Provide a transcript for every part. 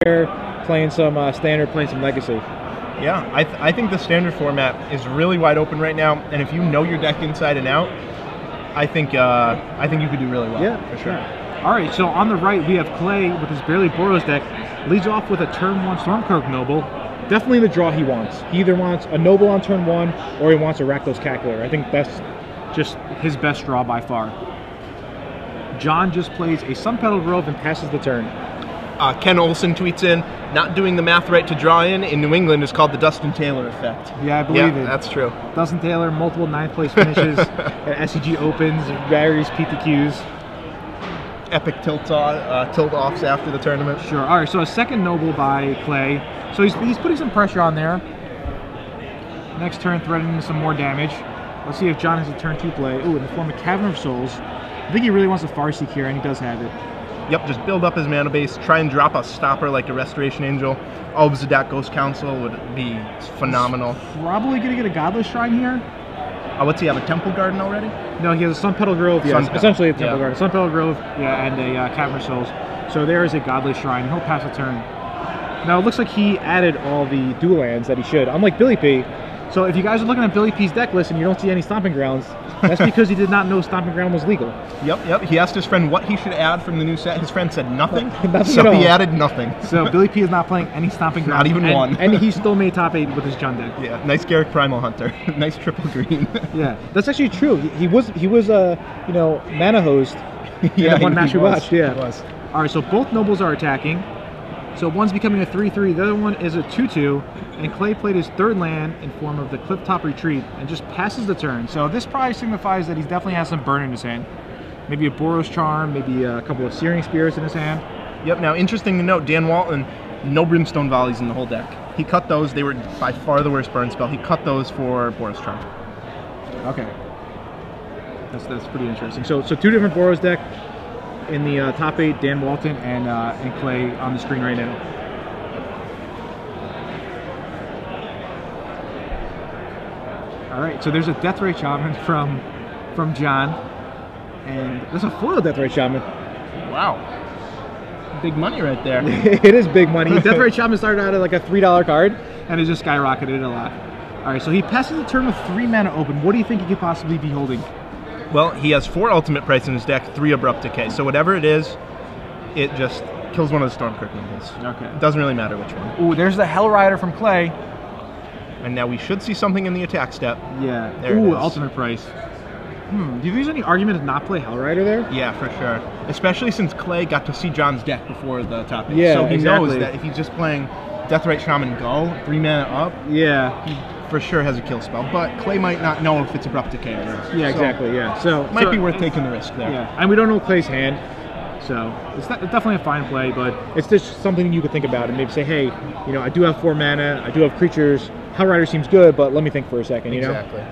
playing some standard, playing some legacy. Yeah, I think the standard format is really wide open right now, and if you know your deck inside and out, I think you could do really well. Yeah, for sure. Yeah. All right, so on the right we have Clay with his Barely Boros deck. Leads off with a turn 1 Stormcloak Noble. Definitely the draw he wants. He either wants a Noble on turn 1 or he wants a Rakdos Cackler. I think that's just his best draw by far. John just plays a Sunpetal Grove and passes the turn. Ken Olson tweets in, not doing the math right to draw in New England is called the Dustin Taylor effect. Yeah, I believe it. That's true. Dustin Taylor, multiple 9th place finishes at SCG Opens, various PTQs. Epic tilt-offs after the tournament. Sure. All right, so a second Noble by Clay. So he's putting some pressure on there. Next turn, threatening some more damage. Let's see if John has a turn 2 play. Ooh, in the form of Cavern of Souls. I think he really wants a Farseek here, and he does have it. Yep, just build up his mana base, try and drop a stopper like a Restoration Angel. Obsidian Ghost Council would be phenomenal. He's probably going to get a Godless Shrine here. What's he have, a Temple Garden already? No, he has a Sunpetal Grove, yes, essentially a Temple Garden. Sunpetal Grove, yeah, and a Cavern of Souls. So there is a Godless Shrine. He'll pass a turn. Now, it looks like he added all the dual lands that he should, unlike Billy P. So if you guys are looking at Billy P's deck list and you don't see any Stomping Grounds, that's because he did not know Stomping Ground was legal. Yep. He asked his friend what he should add from the new set. His friend said nothing, so he added nothing. So Billy P is not playing any Stomping Ground. Not even one. And he still made top 8 with his John deck. Yeah, nice Garrick Primal Hunter. Nice triple green. Yeah, that's actually true. He was mana host. Yeah, one match we watched. Yeah. He was. All right, so both Nobles are attacking. So one's becoming a 3/3, the other one is a 2/2, and Clay played his third land in form of the Clifftop Retreat and just passes the turn. So this probably signifies that he definitely has some burn in his hand. Maybe a Boros Charm, maybe a couple of Searing Spirits in his hand. Yep, now interesting to note, Dan Walton, no Brimstone Volleys in the whole deck. He cut those, they were by far the worst burn spell. He cut those for Boros Charm. Okay. That's pretty interesting. So 2 different Boros deck. In the top 8, Dan Walton and Clay on the screen right now. All right, so there's a Deathrite Shaman from John, and there's a foil Deathrite Shaman. Wow, big money right there. It is big money. Deathrite Shaman started out at like a $3 card, and it just skyrocketed a lot. All right, so he passes the turn with 3 mana open. What do you think he could possibly be holding? Well, he has 4 Ultimate Price in his deck, 3 Abrupt Decay. So whatever it is, it just kills one of the Stormcloak Nobles. Okay. It doesn't really matter which one. Ooh, there's the Hell Rider from Clay. And now we should see something in the attack step. Yeah. There Ooh, it is. Ultimate Price. Do you think there's any argument to not play Hell Rider there? Yeah, for sure. Especially since Clay got to see John's deck before the top 8. Yeah, so he exactly. knows that if he's just playing Deathrite Shaman Go, 3 mana up, yeah, he for sure has a kill spell. But Clay might not know if it's Abrupt Decay or not. Yeah, exactly, yeah. So might be worth taking the risk there. Yeah, and we don't know Clay's hand, so it's definitely a fine play, but it's just something you could think about and maybe say, hey, I do have 4 mana, I do have creatures, Hell Rider seems good, but let me think for a second, Exactly.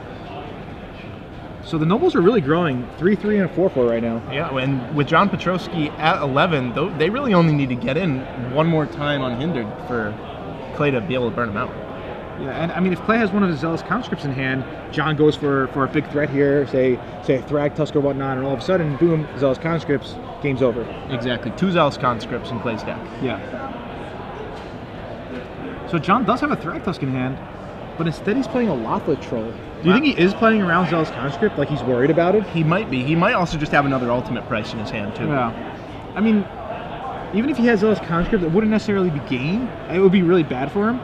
So the Nobles are really growing, 3/3 and a 4/4 right now. Yeah, and with John Pietrowski at 11, they really only need to get in one more time unhindered for Clay to be able to burn them out. Yeah, and I mean, if Clay has one of his Zealous Conscripts in hand, John goes for a big threat here, say a Thragtusk or whatnot, and all of a sudden, boom, Zealous Conscripts, game's over. Exactly, 2 Zealous Conscripts in Clay's deck. Yeah. So John does have a Thragtusk in hand, but instead he's playing a Lothlet Troll. Do you think he is playing around Zealous Conscript, like he's worried about it? He might be. He might also just have another Ultimate Price in his hand, too. Yeah. I mean, even if he has Zealous Conscript, it wouldn't necessarily be gain. It would be really bad for him.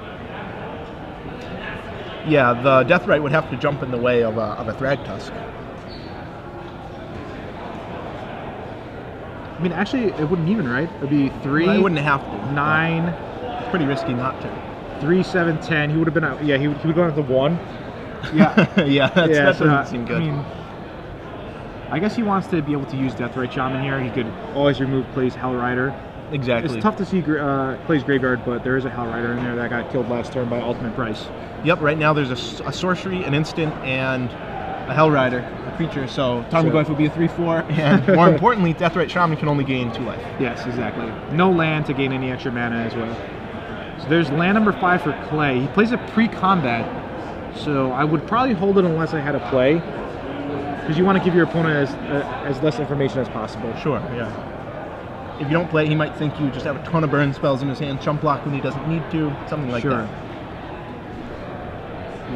Yeah, the Deathrite would have to jump in the way of a Thragtusk. I mean, actually, it wouldn't even, right? It would be 3. Well, it wouldn't have to. 9. It's pretty risky not to. 3, 7, 10. He would have been out. Yeah, he would go down to 1. Yeah, yeah, that doesn't seem good. I mean, I guess he wants to be able to use Deathrite Shaman here. He could always remove Clay's Hell Rider. Exactly. It's tough to see Clay's Graveyard, but there is a Hell Rider in there that got killed last turn by Ultimate Price. Yep, right now there's a sorcery, an instant, and a Hell Rider, a creature. So Tarmogoyf would be a 3/4, and more importantly, Deathrite Shaman can only gain 2 life. Yes, exactly. No land to gain any extra mana as well. So there's land number 5 for Clay. He plays it pre-combat, so I would probably hold it unless I had a play, because you want to give your opponent as less information as possible. Sure, yeah. if you don't play, he might think you just have a ton of burn spells in his hand, chump block when he doesn't need to, something like that.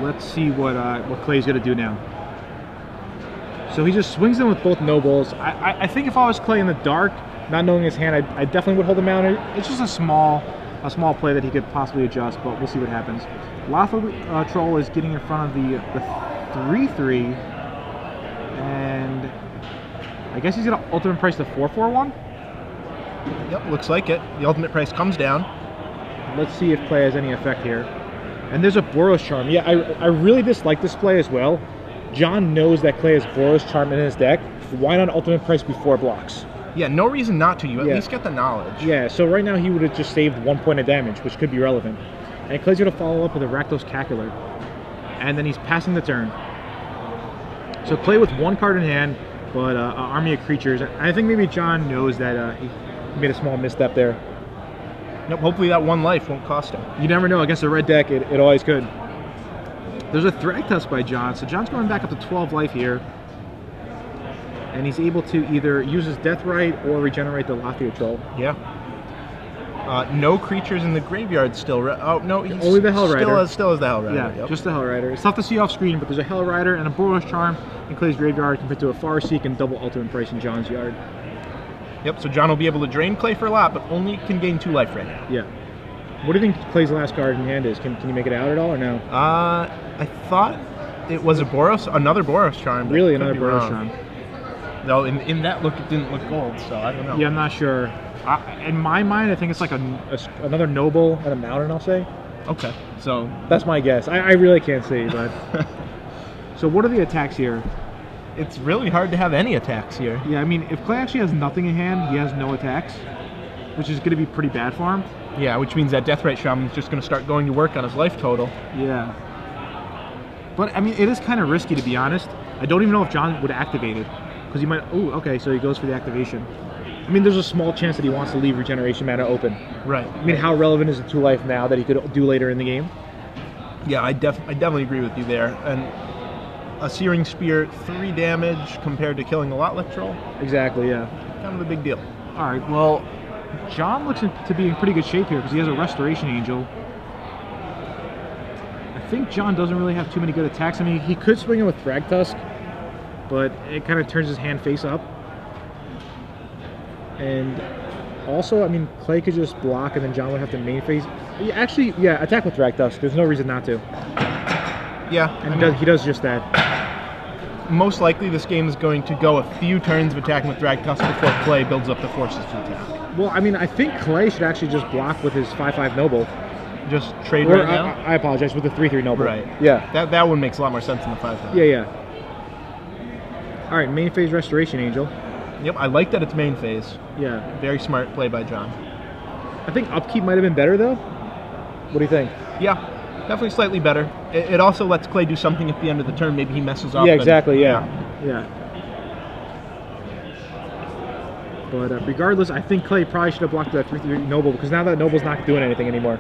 Let's see what Clay's going to do now. So he just swings in with both nobles. I think if I was Clay in the dark, not knowing his hand, I definitely would hold him out. It's just a small play that he could possibly adjust, but we'll see what happens. Lothal Troll is getting in front of the 3/3, and I guess he's going to ultimate price the 4/4 Yep, looks like it. The ultimate price comes down. Let's see if Clay has any effect here. And there's a Boros Charm. Yeah, I really dislike this play as well. John knows that Clay has Boros Charm in his deck. Why not ultimate price before blocks? Yeah, no reason not to. You at least get the knowledge. Yeah, so right now he would have just saved 1 point of damage, which could be relevant. And Clay's going to follow up with a Rakdos Cackler. And then he's passing the turn. So Clay with 1 card in hand, but an army of creatures. I think maybe John knows that he made a small misstep there. Nope, hopefully that 1 life won't cost him. You never know. Against a red deck, it always could. There's a Thragtusk by John, so John's going back up to 12 life here. And he's able to either use his Deathrite or regenerate the Lothal Troll. Yeah. No creatures in the graveyard still. Oh, no. He's only the Hell Rider. Still has the Hell Rider. Yeah, just the Hell Rider. It's tough to see off screen, but there's a Hell Rider and a Boros Charm in Clay's graveyard compared to a Farseek and double ultimate price in John's yard. Yep, so John will be able to drain Clay for a lot, but only can gain 2 life right now. Yeah. What do you think Clay's last card in hand is? Can you make it out at all or no? I thought it was another Boros Charm. Really, another Boros Charm? No, in that look, it didn't look gold, so I don't know. Yeah, I'm not sure. In my mind, I think it's like another Noble and a Mountain, I'll say. Okay, so... That's my guess. I really can't see, but... So what are the attacks here? It's really hard to have any attacks here. Yeah, I mean, if Clay actually has nothing in hand, he has no attacks, which is going to be pretty bad for him. Yeah, which means that Deathrite Shaman is just going to start going to work on his life total. Yeah. But, I mean, it is kind of risky, to be honest. I don't even know if John would activate it. Because he might... Oh, okay, so he goes for the activation. I mean, there's a small chance that he wants to leave Regeneration Mana open. Right. I mean, how relevant is the 2 life now that he could do later in the game? Yeah, I definitely agree with you there. And a Searing Spear, 3 damage compared to killing a Lothal Troll. Exactly, yeah. Kind of a big deal. All right, well, John looks to be in pretty good shape here because he has a Restoration Angel. I think John doesn't really have too many good attacks. I mean, he could swing in with Thragtusk, but it kind of turns his hand face up. And also, I mean, Clay could just block and then John would have to main phase. Actually, yeah, attack with Thragtusk. There's no reason not to. Yeah. And he does just that. Most likely this game is going to go a few turns of attacking with Thragtusk before Clay builds up the forces to attack. Well, I mean, I think Clay should actually just block with his 5/5 Noble. Just trade right now? I apologize, with the 3/3 Noble. Right. Yeah. That one makes a lot more sense than the 5/5. Yeah. All right, main phase Restoration Angel. Yep, I like that it's main phase. Yeah. Very smart play by John. I think Upkeep might have been better, though. What do you think? Yeah, definitely slightly better. It also lets Clay do something at the end of the turn. Maybe he messes up. Yeah, exactly, yeah. But regardless, I think Clay probably should have blocked that 3/3 Noble because now that Noble's not doing anything anymore.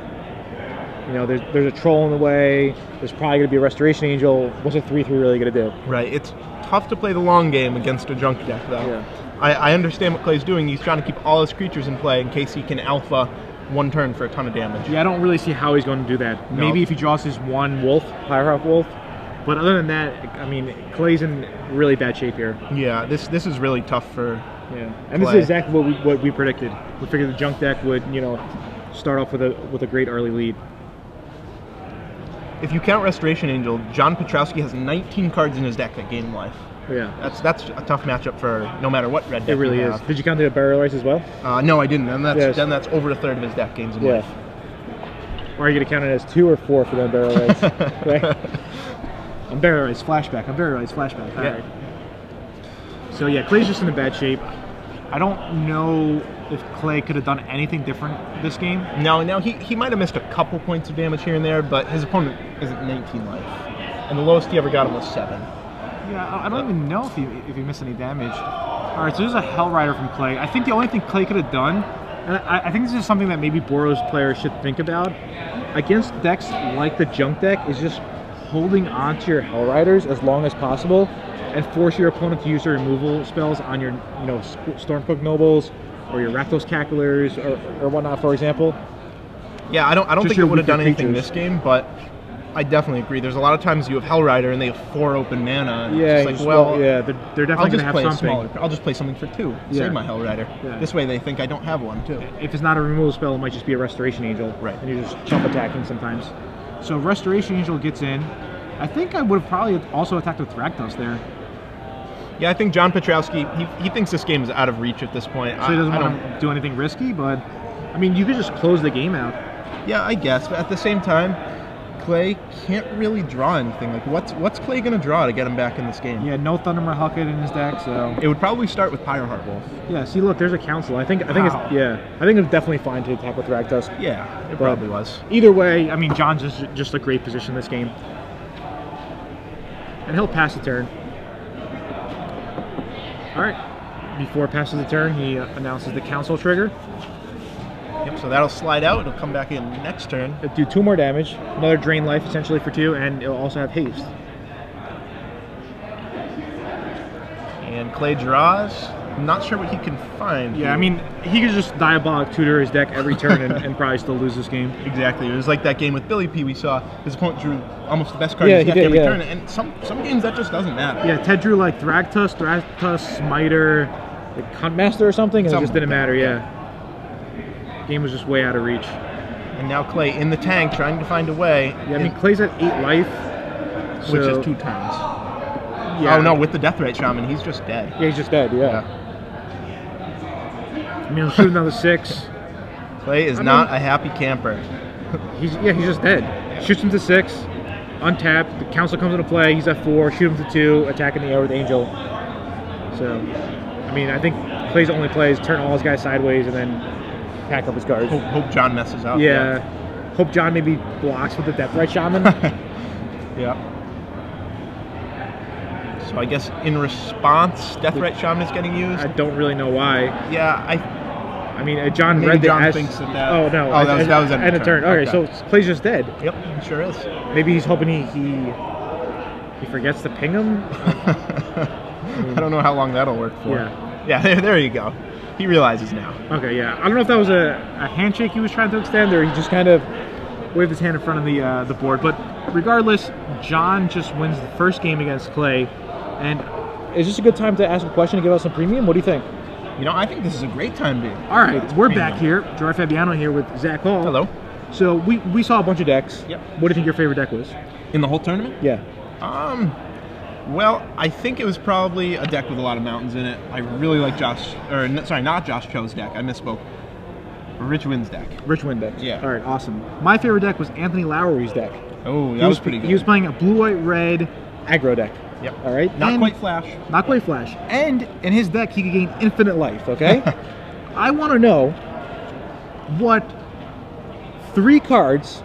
You know, there's a Troll in the way. There's probably going to be a Restoration Angel. What's a 3/3 really going to do? Right. It's tough to play the long game against a junk deck, though. Yeah. I understand what Clay's doing. He's trying to keep all his creatures in play in case he can alpha 1 turn for a ton of damage. Yeah, I don't really see how he's going to do that. No. Maybe if he draws his 1 Wolf, Hierarch Wolf. But other than that, I mean, Clay's in really bad shape here. Yeah, this is really tough for and Clay. This is exactly what we predicted. We figured the junk deck would, you know, start off with a great early lead. If you count Restoration Angel, John Pietrowski has 19 cards in his deck that gain life. Yeah. That's a tough matchup for no matter what red deck It really is. Did you count the Burial Rites as well? No, I didn't. And then that's over 1/3 of his deck gains in life. Or are you going to count it as 2 or 4 for the Burial Rites? Okay. I'm Burial Rites flashback. I'm Burial Rites flashback. All right. So yeah, Clay's just in a bad shape. I don't know if Clay could have done anything different this game. No, he might have missed a couple points of damage here and there, but his opponent is at 19 life. And the lowest he ever got him was 7. Yeah, I don't even know if he missed any damage. All right, so there's a Hell Rider from Clay. I think the only thing Clay could have done, and I think this is something that maybe Boros players should think about, against decks like the junk deck, is just holding on to your Hell Riders as long as possible and force your opponent to use their removal spells on your, Stormcloak Nobles or your Rakdos Cacklers or whatnot, for example. Yeah, I don't Just think it your would have done weaker anything creatures. this game, but I definitely agree. There's a lot of times you have Hell Rider and they have 4 open mana. And Yeah, it's just like, well, yeah, they're definitely going to have play something. I'll just play something for 2. Yeah. Save my Hell Rider. Yeah. This way they think I don't have one too. If it's not a removal spell, it might just be a Restoration Angel. Right. And you're just chump attacking sometimes. So Restoration Angel gets in. I think I would have probably also attacked with Rakdos there. Yeah, I think John Pietrowski, he thinks this game is out of reach at this point. So he doesn't want to do anything risky, but I mean, you could just close the game out. Yeah, I guess, but at the same time, Clay can't really draw anything. Like, what's Clay gonna draw to get him back in this game? Yeah, no Thundermare Hucket in his deck, so It would probably start with Pyroheart Wolf. yeah. See, look, there's a Council. I think Wow. I think it's definitely fine to attack with Rakdos. Yeah, it But probably was. Either way, I mean, John's just a great position this game, and he'll pass the turn. All right. Before it passes the turn, he announces the Council trigger. Yep, so that'll slide out. It'll come back in next turn. It'll do 2 more damage, another drain life essentially for 2, and it'll also have haste. And Clay draws. I'm not sure what he can find. Yeah, I mean, he could just Diabolic Tutor his deck every turn and probably still lose this game. Exactly. It was like that game with Billy P. We saw his opponent drew almost the best card Yeah, in his he deck did, every yeah. turn, and some games that just doesn't matter. Yeah, Ted drew like Thragtusk, Smiter, like Huntmaster or something, and it just didn't matter, yeah. Game was just way out of reach. And now Clay in the tank trying to find a way. Yeah, I mean, Clay's at 8 life. Which so- is 2 turns. Yeah. Oh no, with the Deathrite Shaman, he's just dead. Yeah, he's just dead, yeah. I mean, he'll shoot another 6. Clay is not a happy camper. He's just dead. Shoots him to 6, untap, the Council comes into play, he's at 4, shoot him to 2, attacking the air with Angel. So, I mean, I think Clay's only play is turn all his guys sideways and then pack up his cards. Hope John messes up. Yeah. Hope John maybe blocks with the Deathrite Shaman. Yeah. So I guess in response, Deathrite Shaman is getting used. I don't really know why. Yeah, I mean, John Maybe read the John S. thinks that. Oh no! Oh, that was end of turn. Okay, so Clay's just dead. Yep, he sure is. Maybe he's hoping he forgets to ping him. I don't know how long that'll work for. Yeah. Yeah. There you go. He realizes now. Okay, yeah. I don't know if that was a handshake he was trying to extend, or he just kind of waved his hand in front of the board. But regardless, John just wins the first game against Clay. And is this a good time to ask a question and give us some premium? What do you think? You know, I think this is a great time to. All right, we're back here. Gereffi Fabiano here with Zach Hall. Hello. So we saw a bunch of decks. Yep. What do you think your favorite deck was? In the whole tournament? Yeah. Well, I think it was probably a deck with a lot of mountains in it. I really like not Josh Cho's deck. I misspoke. Rich Wynn's deck. Rich Wynn deck. Yeah. All right, awesome. My favorite deck was Anthony Lowery's deck. Oh, that was pretty good. He was playing a blue-white-red aggro deck. Yep. All right. Not quite Flash. Not quite Flash. And in his deck, he could gain infinite life, okay? I want to know what 3 cards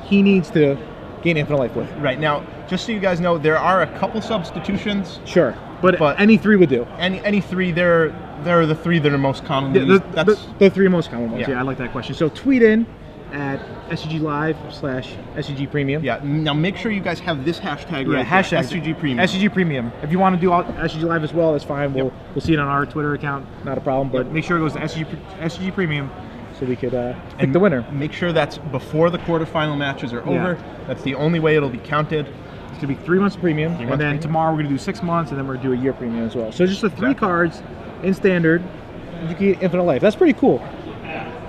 he needs to gain infinite life with. Right. Now, just so you guys know, there are a couple substitutions. Sure. But But- any 3 would do. Any 3, they're the 3 that are most commonly used. The 3 most common ones. Yeah. Yeah, I like that question. So tweet in at SCG Live/SCG Premium. Yeah. Now make sure you guys have this hashtag Yeah, right hashtag there, SCG Premium. SCG Premium. If you want to do SCG Live as well, that's fine. We'll see it on our Twitter account. Not a problem. But make sure it goes to SCG Premium so we could pick the winner. Make sure that's before the quarterfinal matches are over. That's the only way it'll be counted. It's going to be 3 months of premium. And then premium. tomorrow we're going to do 6 months, and then we're going to do a year premium as well. So just the 3 Exactly. cards in standard, you can get infinite life. That's pretty cool.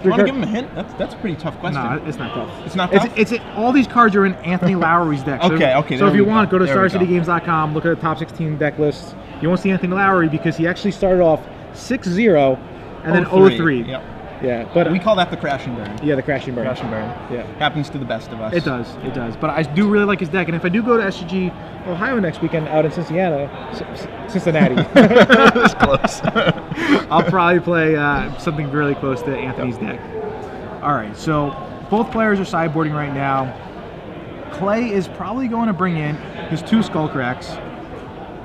You want to give him a hint? That's a pretty tough question. No, it's not tough. It's not tough? It's all these cards are in Anthony Lowery's deck. So, Okay, So there if you we want, go to There we go. StarCityGames.com, look at the top 16 deck list. You won't see Anthony Lowery because he actually started off 6-0 and then 0-3. Yep. Yeah, but We call that the crash and burn. yeah, the crashing burn. Crash and burn. Yeah. Happens to the best of us. It does. But I do really like his deck, and if I do go to SCG Ohio next weekend out in Cincinnati, That's close. I'll probably play something really close to Anthony's deck. All right, so both players are sideboarding right now. Clay is probably going to bring in his 2 Skullcracks,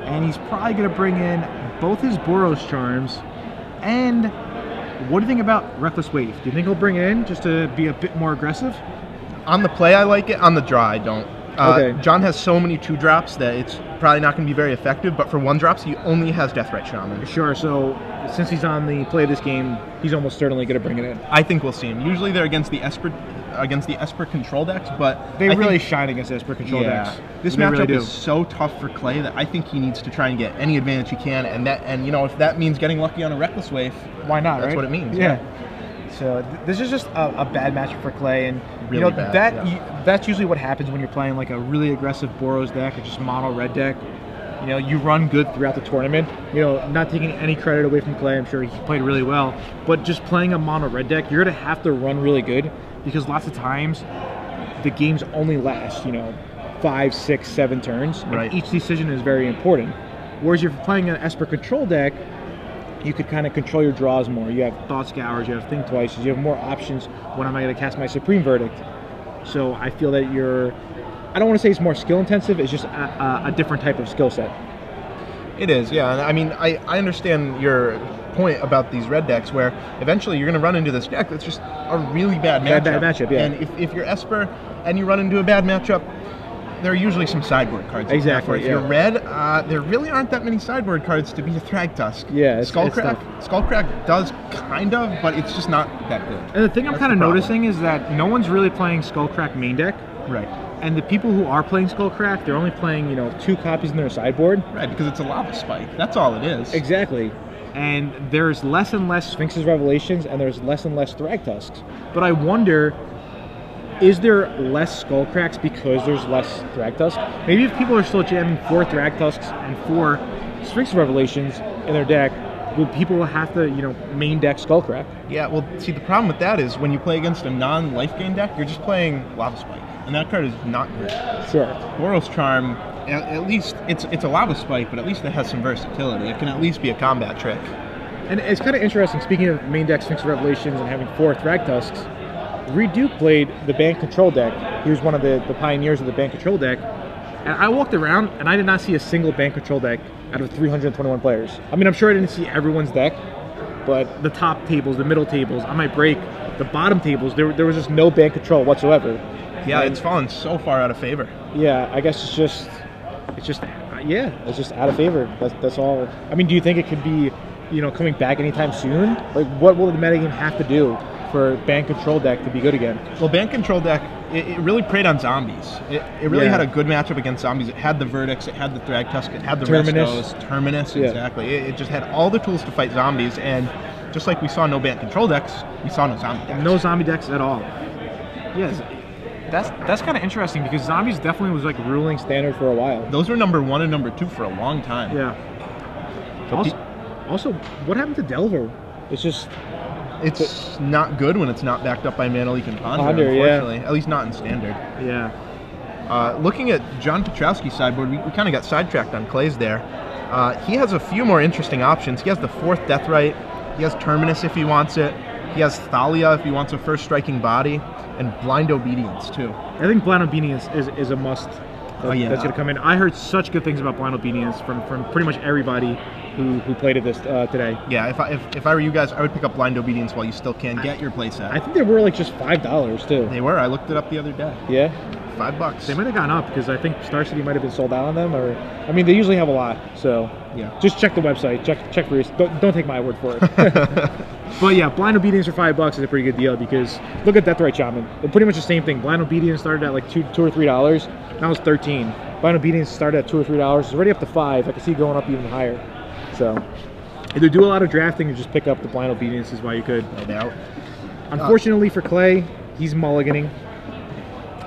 and he's probably going to bring in both his Boros Charms. And what do you think about Reckless Wave? Do you think he'll bring it in just to be a bit more aggressive? On the play, I like it. On the draw, I don't. Okay. John has so many 2-drops that it's probably not going to be very effective, but for 1-drops, he only has Deathrite Shaman. Sure, so since he's on the play of this game, he's almost certainly going to bring it in. I think we'll see him. Usually they're against the Esper control decks, but They really shine against Esper control decks. This They matchup really do. is so tough for Clay that I think he needs to try and get any advantage he can, and you know, if that means getting lucky on a Reckless Wave, Why not, that's right? what it means. Yeah. So this is just a bad matchup for Clay, and Really you know bad, that's usually what happens when you're playing like a really aggressive Boros deck or just mono red deck. You know, you run good throughout the tournament. You know, not taking any credit away from Clay, I'm sure he played really well, but just playing a mono red deck, you're gonna have to run really good because lots of times the games only last, you know, 5, 6, 7 turns, and Right. each decision is very important. Whereas if you're playing an Esper control deck, you could kind of control your draws more. You have Thought Scours, you have Think Twice, you have more options. When am I going to cast my Supreme Verdict? So I feel that I don't want to say it's more skill intensive, it's just a different type of skill set. It is, yeah. And I mean, I understand your point about these red decks where eventually you're going to run into this deck that's just a really bad matchup. Bad matchup, yeah. And if you're Esper and you run into a bad matchup, there are usually some sideboard cards. Exactly, If you're red, there really aren't that many sideboard cards to beat a Thragtusk. Yeah, it's Skullcrack. tough. Skullcrack does kind of, but it's just not that good. And the thing I'm That's kind of the problem. noticing is that no one's really playing Skullcrack main deck. Right. And the people who are playing Skullcrack, they're only playing, you know, 2 copies in their sideboard. Right, because it's a lava spike. That's all it is. Exactly. And there's less and less Sphinx's Revelations, and there's less and less Thragtusks. But I wonder, is there less Skullcracks because there's less Thragtusk? Maybe if people are still jamming 4 Thragtusks and 4 Sphinx's Revelations in their deck, will people have to, you know, main deck Skullcrack? Yeah, well, see, the problem with that is when you play against a non-life gain deck, you're just playing Lava Spike, and that card is not good. Sure. Boros Charm, at least, it's a Lava Spike, but at least it has some versatility. It can at least be a combat trick. And it's kind of interesting, speaking of main deck Sphinx Revelations and having 4 Thragtusks, Reed Duke played the Band Control deck. He was one of the pioneers of the Band Control deck. And I walked around, and I did not see a single Band Control deck out of 321 players. I mean, I'm sure I didn't see everyone's deck, but the top tables, the middle tables, on my break, the bottom tables, there was just no Band Control whatsoever. Yeah, And it's fallen so far out of favor. yeah, I guess it's just out of favor. That's all. I mean, do you think it could be, you know, coming back anytime soon? Like, what will the metagame have to do for Band Control deck to be good again? Well, Band Control deck, it really preyed on zombies. It really Yeah. had a good matchup against zombies. It had the Verdicts, it had the Thragtusk, it had the Terminus. Restos, Terminus, Yeah. exactly. It just had all the tools to fight zombies, and just like we saw no Band Control decks, we saw no zombie decks. No zombie decks at all. Yes, that's kind of interesting because zombies definitely was like ruling standard for a while. Those were number 1 and number 2 for a long time. Yeah. Also, what happened to Delver? It's not good when it's not backed up by Mana Leak and Ponder, Ponder, yeah. unfortunately. At least not in Standard. Yeah. Looking at John Pietrowski's sideboard, we kind of got sidetracked on Clay's there. He has a few more interesting options. He has the 4th Deathrite. He has Terminus if he wants it. He has Thalia if he wants a first striking body. And Blind Obedience, too. I think Blind Obedience is a must. Yeah. That's going to come in. I heard such good things about Blind Obedience from pretty much everybody who played it this today. Yeah, if I were you guys, I would pick up Blind Obedience while you still can get your playset. I think they were like just $5 too. They were. I looked it up the other day. Yeah. $5. They might have gone up because I think Star City might have been sold out on them, or I mean, they usually have a lot. So Yeah. just check the website. Check for yourself. Don't take my word for it. But yeah, Blind Obedience for $5 is a pretty good deal because look at Deathrite Shaman. They're pretty much the same thing. Blind Obedience started at like $2 or $3. Now it's $13. Blind Obedience started at $2 or $3. It's already up to $5. I can see it going up even higher. So either do a lot of drafting or just pick up the Blind Obedience is why you could. No doubt. Unfortunately for Clay, he's mulliganing.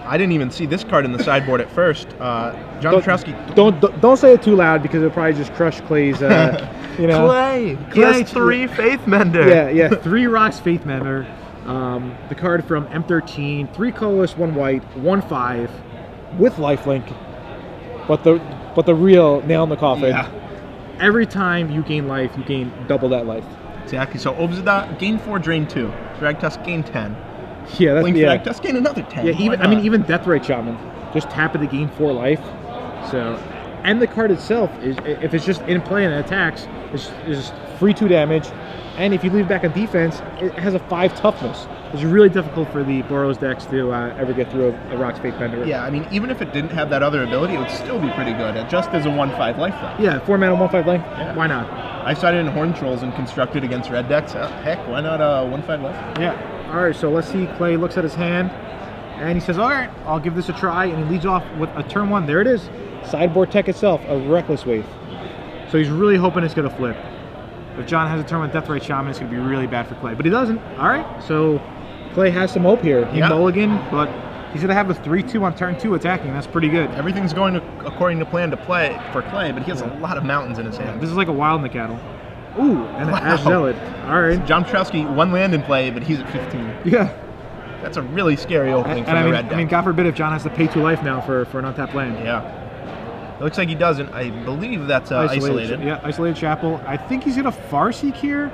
I didn't even see this card in the sideboard at first. John Pietrowski. Don't say it too loud because it'll probably just crush Clay's. You know. Clay. He Clay, has 3 Faith Mender. Yeah. 3 rocks Faith Mender. The card from M13, 3 colorless, 1 white, 1/5 with lifelink. But the real nail in the coffin. Yeah. Every time you gain life, you gain double that life. Exactly. So Obzida, gain 4, drain 2. Thragtusk, gain 10. Yeah, that's Blink yeah. Thragtusk, gain another 10. Yeah, Why not? even Deathrite Shaman, just tap it to gain 4 life. So, and the card itself is, if it's just in play and it attacks, it's free 2 damage, And if you leave back on defense, it has a 5 toughness. It's really difficult for the Boros decks to ever get through a Rock's Faithbender. Yeah, I mean, even if it didn't have that other ability, it would still be pretty good. It just is a 1/5 life though. Yeah, 4 mana, 1/5 life. Yeah. Why not? I started in Horn Trolls and constructed against red decks. Heck, why not 1/5 life? Yeah. All right, so let's see. Clay looks at his hand, and he says, all right, I'll give this a try, and he leads off with a turn 1. There it is. Sideboard tech itself, a Reckless Wave. So he's really hoping it's going to flip. If John has a turn 1 Deathrite Shaman, it's going to be really bad for Clay. But he doesn't. All right, so Clay has some hope here. He mulligan, but he's going to have a 3/2 on turn 2 attacking. That's pretty good. Everything's going according to plan to play for Clay, but he has a lot of mountains in his hand. This is like a Wild Nicatl. Ooh, and an Ash Zealot. All right. So John Pietrowski, 1 land in play, but he's at 15. Yeah. That's a really scary opening for the red deck. I mean, God forbid if John has to pay 2 life now for an untapped land. Yeah. It looks like he doesn't. I believe that's isolated. Yeah, Isolated Chapel. I think he's going to Farseek here,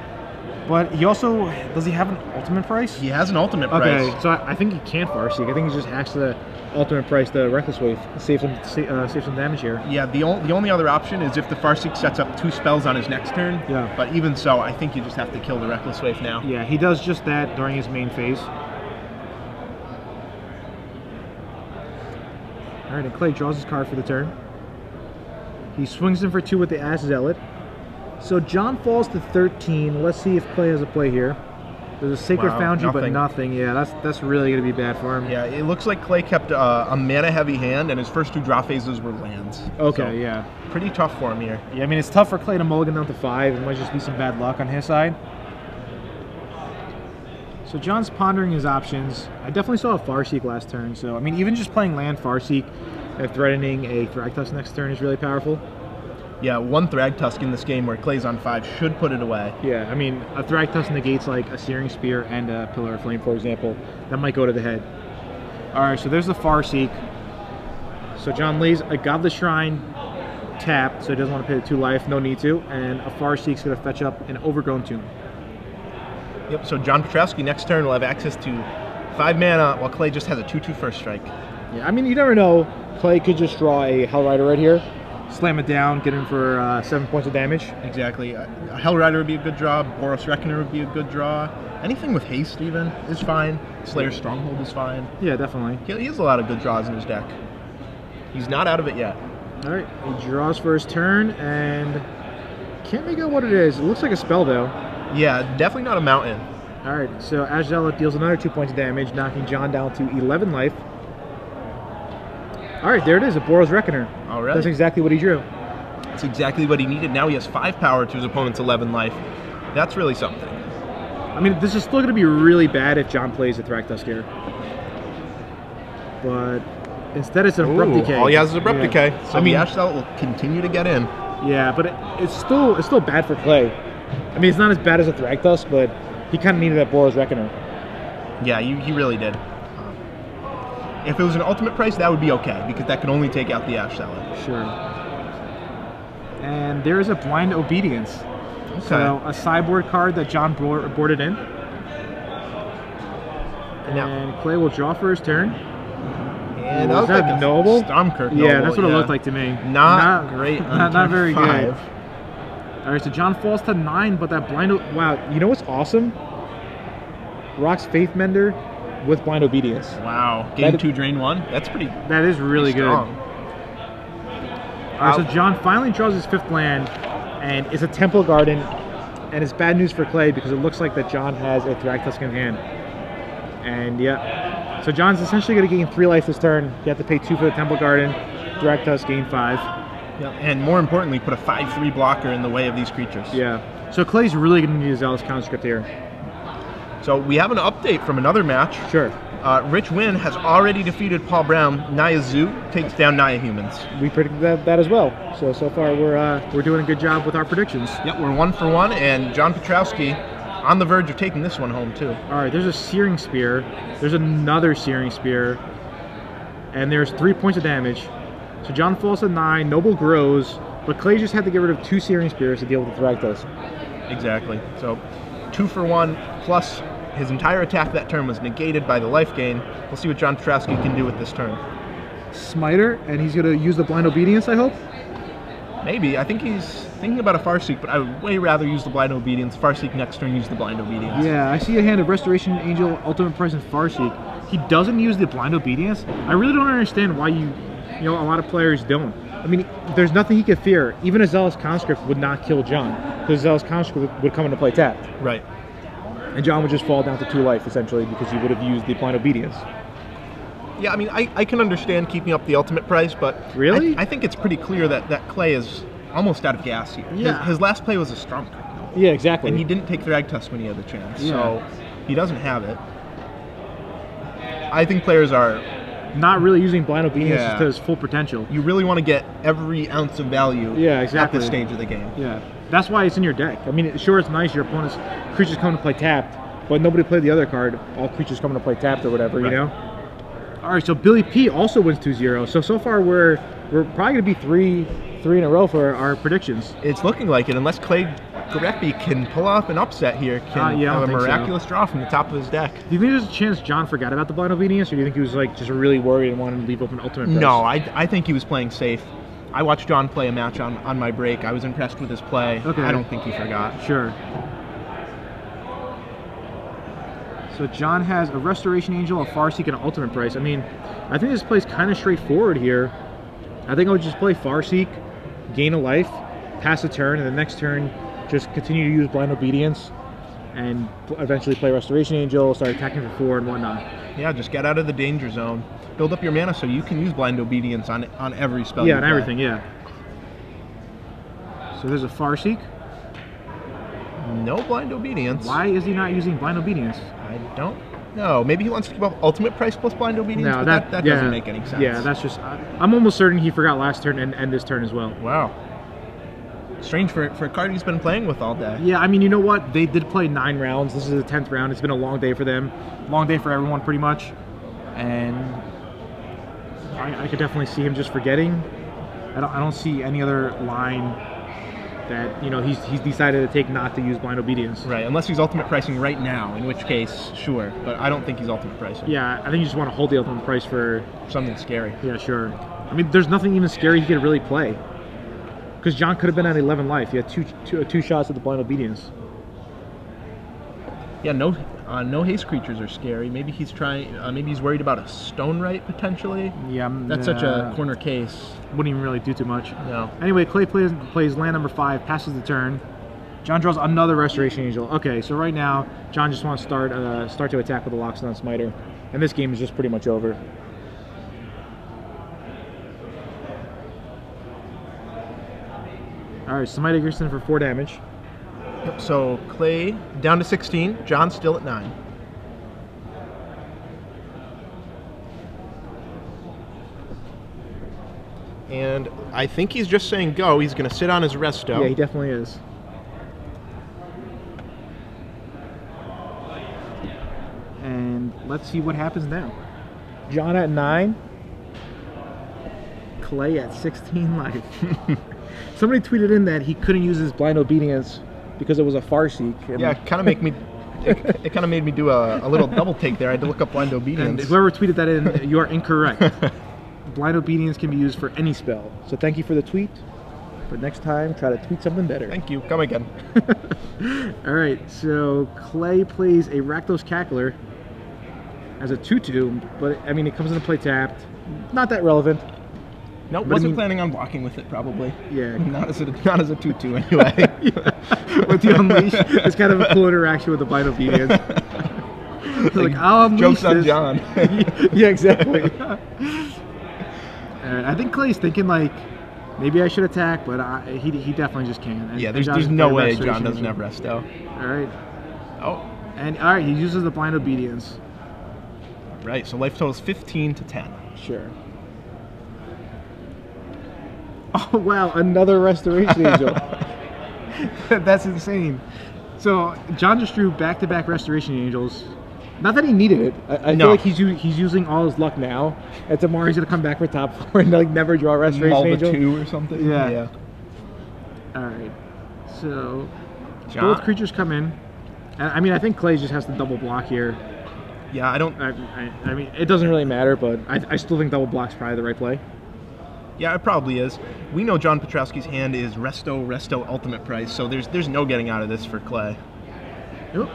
but he also, does he have an ultimate price? He has an ultimate price. Okay, so I think he can't Farseek. I think he just hacks the ultimate price, the Reckless Wave, save some damage here. Yeah, the only other option is if the Farseek sets up 2 spells on his next turn. Yeah. But even so, I think you just have to kill the Reckless Wave now. Yeah, he does just that during his main phase. All right, and Clay draws his card for the turn. He swings in for 2 with the Ash Zealot. So John falls to 13. Let's see if Clay has a play here. There's a Sacred Foundry, but nothing. Yeah, that's really going to be bad for him. Yeah, it looks like Clay kept a mana-heavy hand, and his first 2 draw phases were lands. Okay, so, yeah. Pretty tough for him here. Yeah, I mean, it's tough for Clay to mulligan down to 5. It might just be some bad luck on his side. So John's pondering his options. I definitely saw a Farseek last turn, so I mean, even just playing land Farseek and threatening a Thragtusk next turn is really powerful. Yeah, 1 Thragtusk in this game where Clay's on 5 should put it away. Yeah, I mean, a Thragtusk negates like a Searing Spear and a Pillar of Flame, for example. That might go to the head. All right, so there's the Farseek. So John lays a Godless Shrine tapped, so he doesn't want to pay the 2 life, no need to, and a Farseek's going to fetch up an Overgrown Tomb. Yep, so John Pietrowski next turn will have access to 5 mana while Clay just has a 2/2 first strike. Yeah, I mean, you never know. Clay could just draw a Hellrider right here, slam it down, get him for 7 points of damage. Exactly. A Hellrider would be a good draw. Boros Reckoner would be a good draw. Anything with haste even is fine. Slayer's Stronghold is fine. Yeah, definitely. He has a lot of good draws in his deck. He's not out of it yet. All right, he draws for his turn, and can't make out what it is. It looks like a spell, though. Yeah, definitely not a mountain. All right, so Ash Zealot deals another 2 points of damage, knocking John down to 11 life. All right, there it is, a Boros Reckoner. All right. That's exactly what he drew. That's exactly what he needed. Now he has 5 power to his opponent's 11 life. That's really something. I mean, this is still going to be really bad if John plays a Thragtusk here. But instead it's an Abrupt Decay. All he has is Abrupt Decay. So I mean, the Ash Zealot will continue to get in. Yeah, but it's still bad for Clay. I mean, it's not as bad as a Thragtusk, but he kind of needed that Boros Reckoner. Yeah, he really did. If it was an ultimate price, that would be okay, because that could only take out the Ash Zealot. Sure. And there is a Blind Obedience. Okay. So a sideboard card that John boarded in. And Clay will draw for his turn. And was that Noble? Stormkirk Noble. Yeah, that's what it looked like to me. Not great. Not very 5. good. All right, so John falls to 9, but that Blind... Wow, you know what's awesome? Rock's Faithbender with Blind Obedience. Wow. Game 2, drain 1? That's pretty... That is really good. All right, so John finally draws his 5th land, and it's a Temple Garden, and it's bad news for Clay because it looks like that John has a Thragtusk in hand. And yeah, so John's essentially going to gain 3 life this turn. You have to pay 2 for the Temple Garden. Thragtusk gain 5. Yeah, and more importantly, put a 5/3 blocker in the way of these creatures. Yeah. So Clay's really going to need his Zealous Conscript here. So we have an update from another match. Sure. Rich Wynn has already defeated Paul Brown. Naya Zoo takes down Naya Humans. We predicted that as well. So far we're doing a good job with our predictions. Yep, we're 1 for 1, and John Pietrowski on the verge of taking this one home too. All right, there's a Searing Spear. There's another Searing Spear, and there's 3 points of damage. So John falls to 9. Noble grows, but Clay just had to get rid of 2 Searing Spears to deal with the Thragtusk. Exactly. So 2 for 1 plus. His entire attack that turn was negated by the life gain. We'll see what John Pietrowski can do with this turn. Smiter, and he's going to use the Blind Obedience, I hope? Maybe. I think he's thinking about a Farseek, but I would way rather use the Blind Obedience. Farseek next turn, use the Blind Obedience. Yeah, I see a hand of Restoration Angel, Ultimate Price, and Farseek. He doesn't use the Blind Obedience. I really don't understand why a lot of players don't. I mean, there's nothing he could fear. Even a Zealous Conscript would not kill John, because Zealous Conscript would come into play tapped. Right. And John would just fall down to 2 life, essentially, because he would have used the Blind Obedience. Yeah, I mean, I can understand keeping up the Ultimate Price, but really, I think it's pretty clear that Clay is almost out of gas here. Yeah. His last play was a Strong. Yeah, exactly. And he didn't take Thrag Tusk when he had the chance, so he doesn't have it. I think players are not really using Blind Obedience to his full potential. You really want to get every ounce of value at this stage of the game. Yeah, that's why it's in your deck. I mean, sure, it's nice your opponent's creatures come to play tapped, but nobody played the other card. All creatures come to play tapped or whatever, you know? All right, so Billy P also wins 2-0. So far we're probably going to be three in a row for our predictions. It's looking like it, unless Gereffi can pull off an upset here, have a miraculous draw from the top of his deck. Do you think there's a chance John forgot about the Blind Obedience, or do you think he was like just really worried and wanted to leave open Ultimate Price? No, I think he was playing safe. I watched John play a match on my break. I was impressed with his play. Okay. I don't think he forgot. Sure. So John has a Restoration Angel, a Farseek, and an Ultimate Price. I mean, I think this play's kind of straightforward here. I think I would just play Farseek, gain a life, pass a turn, and the next turn just continue to use Blind Obedience and eventually play Restoration Angel, start attacking for 4 and whatnot. Yeah, just get out of the danger zone. Build up your mana so you can use Blind Obedience on every spell. Yeah, on everything, yeah. So there's a Farseek. No Blind Obedience. Why is he not using Blind Obedience? I don't know. Maybe he wants to keep up Ultimate Price plus Blind Obedience, no, but that doesn't make any sense. Yeah, that's just... I'm almost certain he forgot last turn and this turn as well. Wow. Strange for a card he's been playing with all day. Yeah, I mean, you know what? They did play 9 rounds. This is the 10th round. It's been a long day for them. Long day for everyone, pretty much. And I could definitely see him just forgetting. I don't see any other line that, you know, he's decided to take not to use Blind Obedience. Right, unless he's Ultimate Pricing right now, in which case, sure. But I don't think he's Ultimate Pricing. Yeah, I think you just want to hold the Ultimate Price for... something scary. Yeah, sure. I mean, there's nothing even scary he could really play. Because John could have been at 11 life. He had two shots at the Blind Obedience. Yeah, no haste creatures are scary. Maybe he's trying. Maybe he's worried about a Stone Right potentially. Yeah, that's such a corner case. Wouldn't even really do too much. No. Anyway, Clay plays land number 5, passes the turn. John draws another Restoration Angel. Okay, so right now John just wants to start to attack with a Lockstone Smiter, and this game is just pretty much over. All right, Smite Gerson for 4 damage. Yep, so Clay down to 16. John still at 9. And I think he's just saying go. He's going to sit on his resto. Yeah, he definitely is. And let's see what happens now. John at 9. Clay at 16 life. Somebody tweeted in that he couldn't use his Blind Obedience because it was a Farseek. Yeah, it kind of made me do a little double take there. I had to look up Blind Obedience. And whoever tweeted that in, you are incorrect. Blind Obedience can be used for any spell. So thank you for the tweet. But next time, try to tweet something better. Thank you. Come again. All right, so Clay plays a Rakdos Cackler as a 2/2, but I mean, it comes into play tapped. Not that relevant. No, wasn't planning on blocking with it, probably. Yeah. Not as a 2/2 anyway. Yeah. With the Unleash, it's kind of a cool interaction with the Blind Obedience. Like, I'll unleash jokes on this. John. Yeah, exactly. I think Clay's thinking, like, maybe I should attack, but he definitely just can't. And, yeah, there's no way John doesn't have Resto. All right. Oh. And, all right, he uses the Blind Obedience. Right, so life total is 15 to 10. Sure. Oh, wow, another Restoration Angel. That's insane. So, John just drew back-to-back Restoration Angels. Not that he needed it. I feel like he's using all his luck now. And tomorrow he's going to come back for top 4 and like never draw a Restoration Angel. 2 or something? Yeah. All right. So, both creatures come in. And, I mean, I think Clay just has to double block here. Yeah, I don't... I mean, it doesn't really matter, but I still think double block's probably the right play. Yeah, it probably is. We know John Pietrowski's hand is resto ultimate price, so there's no getting out of this for Clay. Oop.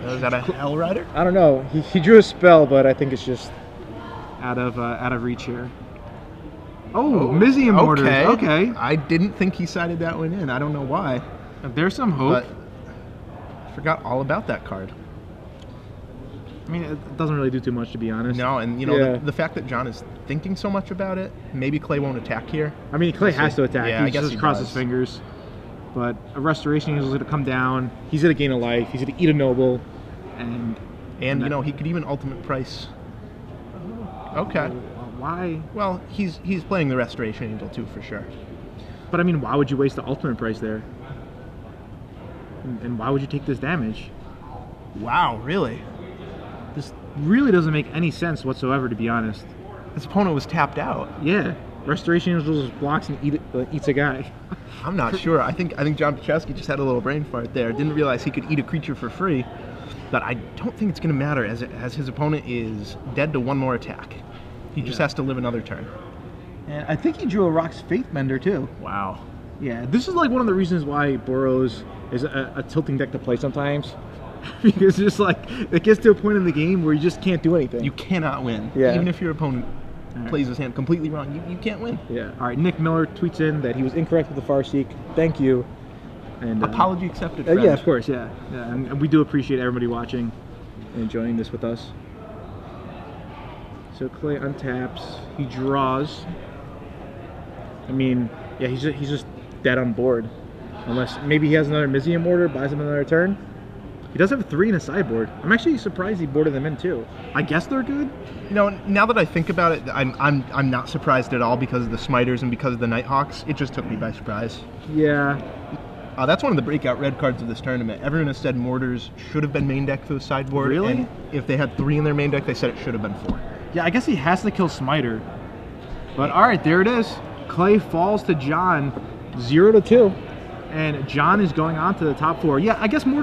Is that a Hell Rider? I don't know. He drew a spell, but I think it's just out of reach here. Oh, Mizium Mortars. Okay. I didn't think he sided that one in. I don't know why. There's some hope. But I forgot all about that card. I mean, it doesn't really do too much, to be honest. No, and you know, the fact that John is thinking so much about it, maybe Clay won't attack here. I mean, Clay has to attack. Yeah, He I guess just he cross does. his fingers. But a Restoration is going to come down. He's going to gain a life. He's going to eat a noble. And you know, he could even ultimate price. Okay. Why? Well, he's playing the Restoration Angel too, for sure. But I mean, why would you waste the ultimate price there? And why would you take this damage? Wow, really? This really doesn't make any sense whatsoever, to be honest. His opponent was tapped out. Yeah. Restoration Angel just blocks and eats a guy. I'm not sure. I think John Pietrowski just had a little brain fart there. Didn't realize he could eat a creature for free. But I don't think it's going to matter as his opponent is dead to one more attack. He just has to live another turn. And I think he drew a Rock's Faithbender too. Wow. Yeah, this is like one of the reasons why Boros is a tilting deck to play sometimes. Because it's just like, it gets to a point in the game where you just can't do anything. You cannot win. Yeah. Even if your opponent plays his hand completely wrong, you can't win. Yeah. All right, Nick Miller tweets in that he was incorrect with the Farseek. Thank you. And apology accepted, friend. yeah, of course, yeah. And we do appreciate everybody watching and enjoying this with us. So Clay untaps. He draws. I mean, yeah, he's just dead on board. Unless maybe he has another Mizium order, buys him another turn. He does have 3 in a sideboard. I'm actually surprised he boarded them in too. I guess they're good. You know, now that I think about it, I'm not surprised at all because of the Smiters and because of the Nighthawks. It just took me by surprise. Yeah. That's one of the breakout red cards of this tournament. Everyone has said Mortars should have been main deck for the sideboard. Really? And if they had 3 in their main deck, they said it should have been 4. Yeah, I guess he has to kill Smiter. But all right, there it is. Clay falls to John 0-2. And John is going on to the top 4. Yeah, I guess Mortar